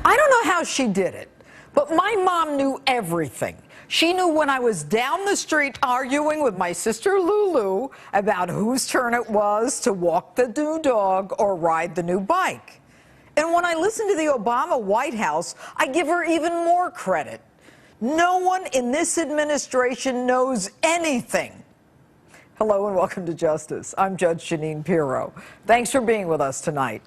I don't know how she did it, but my mom knew everything. She knew when I was down the street arguing with my sister Lulu about whose turn it was to walk the new dog or ride the new bike. And when I listen to the Obama White House, I give her even more credit. No one in this administration knows anything. Hello and welcome to Justice. I'm Judge Jeanine Pirro. Thanks for being with us tonight.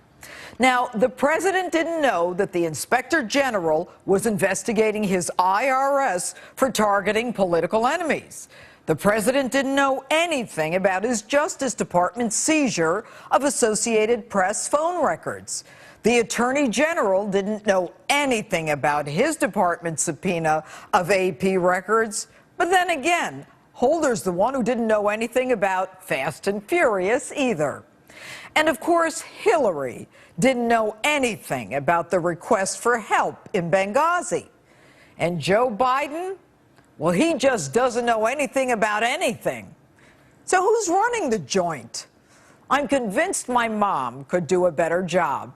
Now, the president didn't know that the inspector general was investigating his IRS for targeting political enemies. The president didn't know anything about his Justice Department seizure of Associated Press phone records. The Attorney General didn't know anything about his department's subpoena of AP records. But then again, Holder's the one who didn't know anything about Fast and Furious either. And of course, Hillary didn't know anything about the request for help in Benghazi. And Joe Biden, well, he just doesn't know anything about anything. So who's running the joint? I'm convinced my mom could do a better job.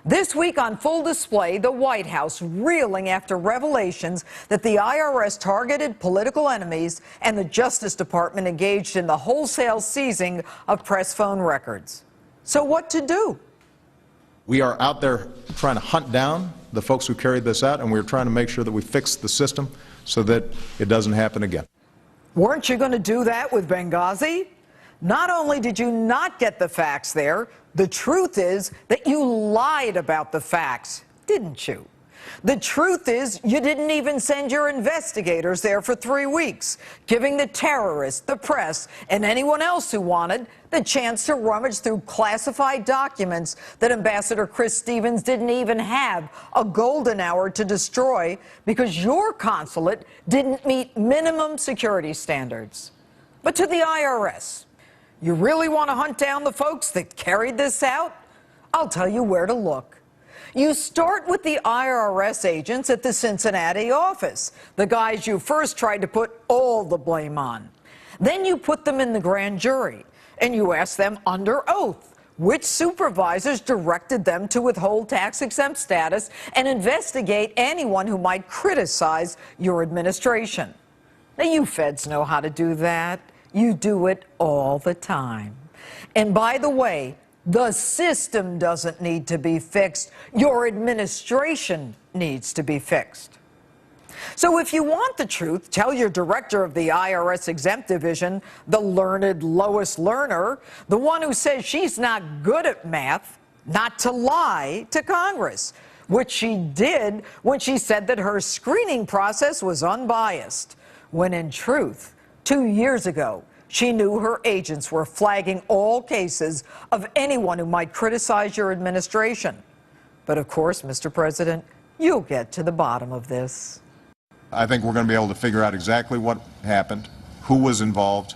This week on full display, the White House reeling after revelations that the IRS targeted political enemies and the Justice Department engaged in the wholesale seizing of press phone records. So what to do? We are out there trying to hunt down the folks who carried this out, and we're trying to make sure that we fix the system so that it doesn't happen again. Weren't you going to do that with Benghazi? Not only did you not get the facts there, the truth is that you lied about the facts, didn't you? The truth is you didn't even send your investigators there for 3 weeks, giving the terrorists, the press, and anyone else who wanted the chance to rummage through classified documents that Ambassador Chris Stevens didn't even have a golden hour to destroy because your consulate didn't meet minimum security standards. But to the IRS, you really want to hunt down the folks that carried this out? I'll tell you where to look. You start with the IRS agents at the Cincinnati office, the guys you first tried to put all the blame on. Then you put them in the grand jury, and you ask them under oath which supervisors directed them to withhold tax-exempt status and investigate anyone who might criticize your administration. Now, you feds know how to do that. You do it all the time. And by the way, the system doesn't need to be fixed. Your administration needs to be fixed. So if you want the truth, tell your director of the IRS exempt division, the learned Lois Lerner, the one who says she's not good at math, not to lie to Congress, which she did when she said that her screening process was unbiased, when in truth, 2 years ago, she knew her agents were flagging all cases of anyone who might criticize your administration. But of course, Mr. President, you'll get to the bottom of this. I think we're going to be able to figure out exactly what happened, who was involved,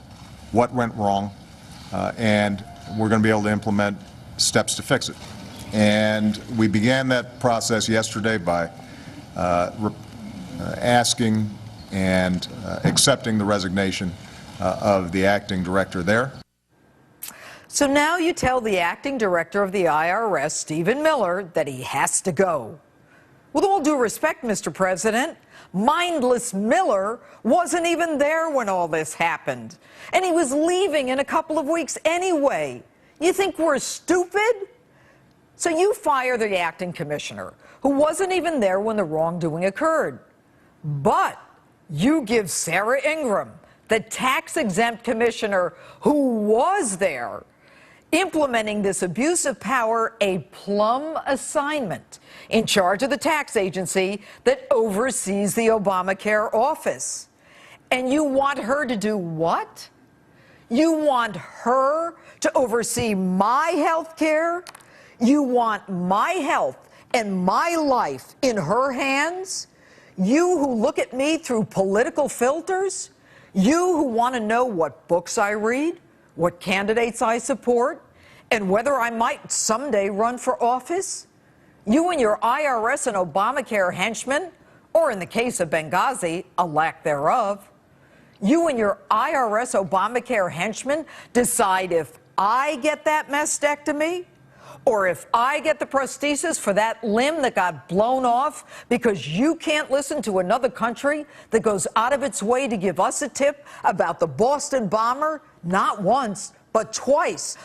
what went wrong, and we're going to be able to implement steps to fix it. And we began that process yesterday by asking and accepting the resignation of the acting director there. So now you tell the acting director of the IRS, Stephen Miller, that he has to go. With all due respect, Mr. President, mindless Miller wasn't even there when all this happened. And he was leaving in a couple of weeks anyway. You think we're stupid? So you fire the acting commissioner, who wasn't even there when the wrongdoing occurred. But you give Sarah Ingram, the tax-exempt commissioner who was there, implementing this abuse of power, a plum assignment in charge of the tax agency that oversees the Obamacare office. And you want her to do what? You want her to oversee my health care? You want my health and my life in her hands? You who look at me through political filters? You who want to know what books I read, what candidates I support, and whether I might someday run for office? You and your IRS and Obamacare henchmen, or in the case of Benghazi, a lack thereof. You and your IRS Obamacare henchmen decide if I get that mastectomy, Or if I get the prosthesis for that limb that got blown off because you can't listen to another country that goes out of its way to give us a tip about the Boston bomber, not once, but twice.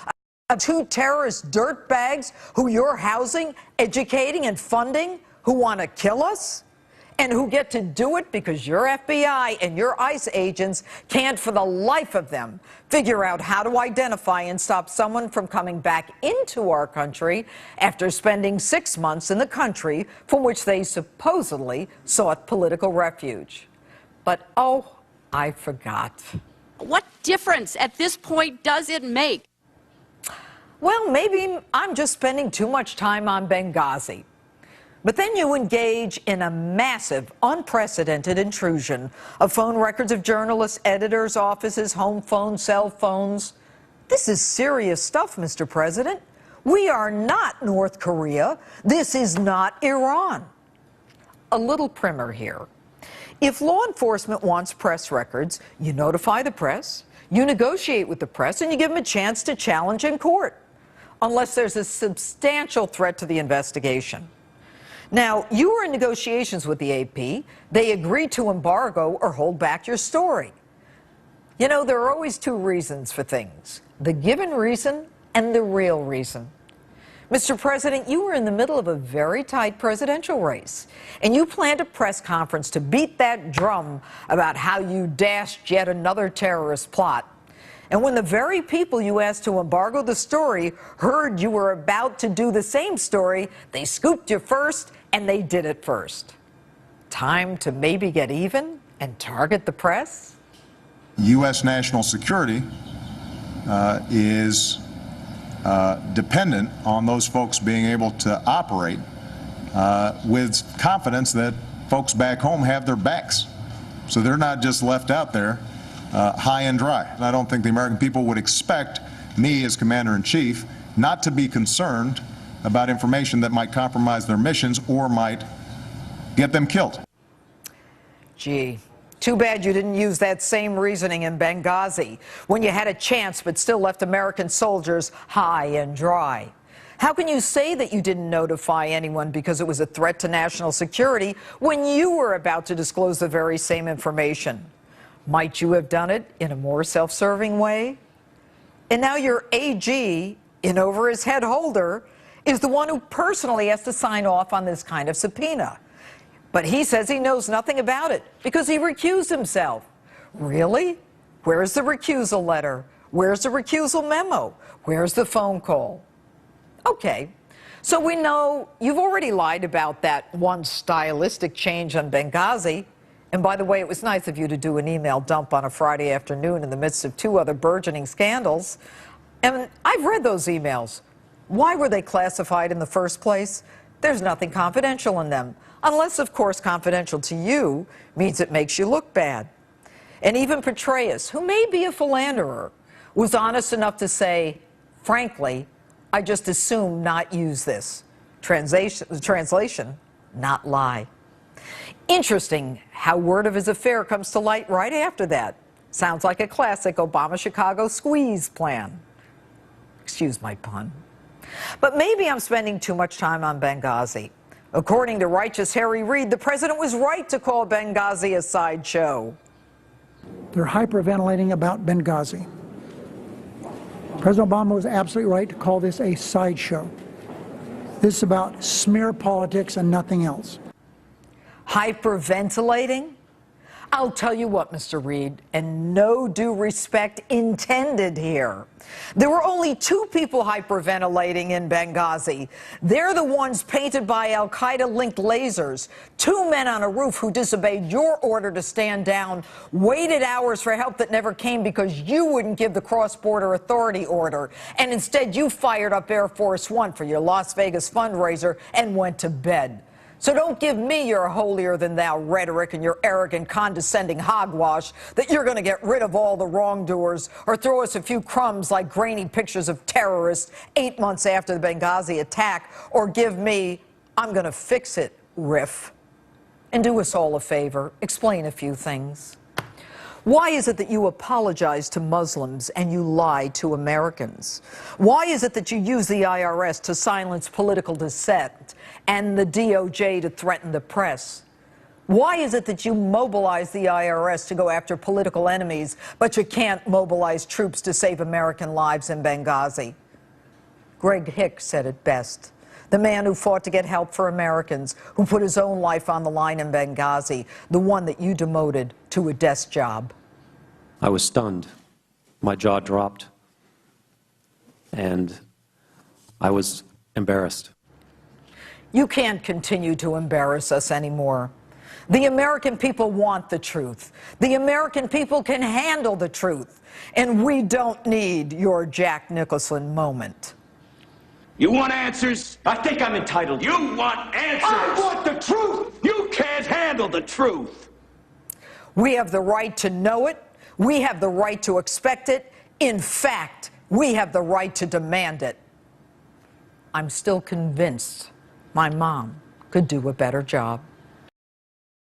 Two terrorist dirtbags who you're housing, educating, and funding, who want to kill us, and who get to do it because your FBI and your ICE agents can't for the life of them figure out how to identify and stop someone from coming back into our country after spending 6 months in the country from which they supposedly sought political refuge. But, oh, I forgot. What difference at this point does it make? Well, maybe I'm just spending too much time on Benghazi. But then you engage in a massive, unprecedented intrusion of phone records of journalists, editors, offices, home phones, cell phones. This is serious stuff, Mr. President. We are not North Korea. This is not Iran. A little primer here. If law enforcement wants press records, you notify the press, you negotiate with the press, and you give them a chance to challenge in court, unless there's a substantial threat to the investigation. Now, you were in negotiations with the AP. They agreed to embargo or hold back your story. You know, there are always two reasons for things: the given reason and the real reason. Mr. President, you were in the middle of a very tight presidential race, and you planned a press conference to beat that drum about how you dashed yet another terrorist plot. And when the very people you asked to embargo the story heard you were about to do the same story, they scooped you first, and they did it first. Time to maybe get even and target the press? U.S. national security is dependent on those folks being able to operate with confidence that folks back home have their backs. So they're not just left out there high and dry. And I don't think the American people would expect me as Commander-in-Chief not to be concerned about information that might compromise their missions or might get them killed. Gee, too bad you didn't use that same reasoning in Benghazi when you had a chance but still left American soldiers high and dry. How can you say that you didn't notify anyone because it was a threat to national security when you were about to disclose the very same information? Might you have done it in a more self-serving way? And now your AG, in over his head holder, is the one who personally has to sign off on this kind of subpoena. But he says he knows nothing about it because he recused himself. Really? Where's the recusal letter? Where's the recusal memo? Where's the phone call? Okay, so we know you've already lied about that one stylistic change on Benghazi. And by the way, it was nice of you to do an email dump on a Friday afternoon in the midst of two other burgeoning scandals. And I've read those emails. Why were they classified in the first place? There's nothing confidential in them. Unless, of course, confidential to you means it makes you look bad. And even Petraeus, who may be a philanderer, was honest enough to say, frankly, I just assume not use this. Translation, not lie. Interesting how word of his affair comes to light right after that. Sounds like a classic Obama-Chicago squeeze plan. Excuse my pun. But maybe I'm spending too much time on Benghazi. According to righteous Harry Reid, the president was right to call Benghazi a sideshow. They're hyperventilating about Benghazi. President Obama was absolutely right to call this a sideshow. This is about smear politics and nothing else. Hyperventilating? I'll tell you what, Mr. Reid, and no due respect intended here. There were only two people hyperventilating in Benghazi. They're the ones painted by al-Qaeda-linked lasers. Two men on a roof who disobeyed your order to stand down, waited hours for help that never came because you wouldn't give the cross-border authority order, and instead you fired up Air Force One for your Las Vegas fundraiser and went to bed. So don't give me your holier-than-thou rhetoric and your arrogant, condescending hogwash that you're going to get rid of all the wrongdoers or throw us a few crumbs like grainy pictures of terrorists 8 months after the Benghazi attack, or give me, I'm going to fix it, riff. And do us all a favor, explain a few things. Why is it that you apologize to Muslims and you lie to Americans? Why is it that you use the IRS to silence political dissent and the DOJ to threaten the press? Why is it that you mobilize the IRS to go after political enemies, but you can't mobilize troops to save American lives in Benghazi? Greg Hicks said it best. The man who fought to get help for Americans, who put his own life on the line in Benghazi, the one that you demoted to a desk job. I was stunned. My jaw dropped, and I was embarrassed. You can't continue to embarrass us anymore. The American people want the truth. The American people can handle the truth. And we don't need your Jack Nicholson moment. You want answers? I think I'm entitled. You want answers? I want the truth! You can't handle the truth! We have the right to know it. We have the right to expect it. In fact, we have the right to demand it. I'm still convinced my mom could do a better job.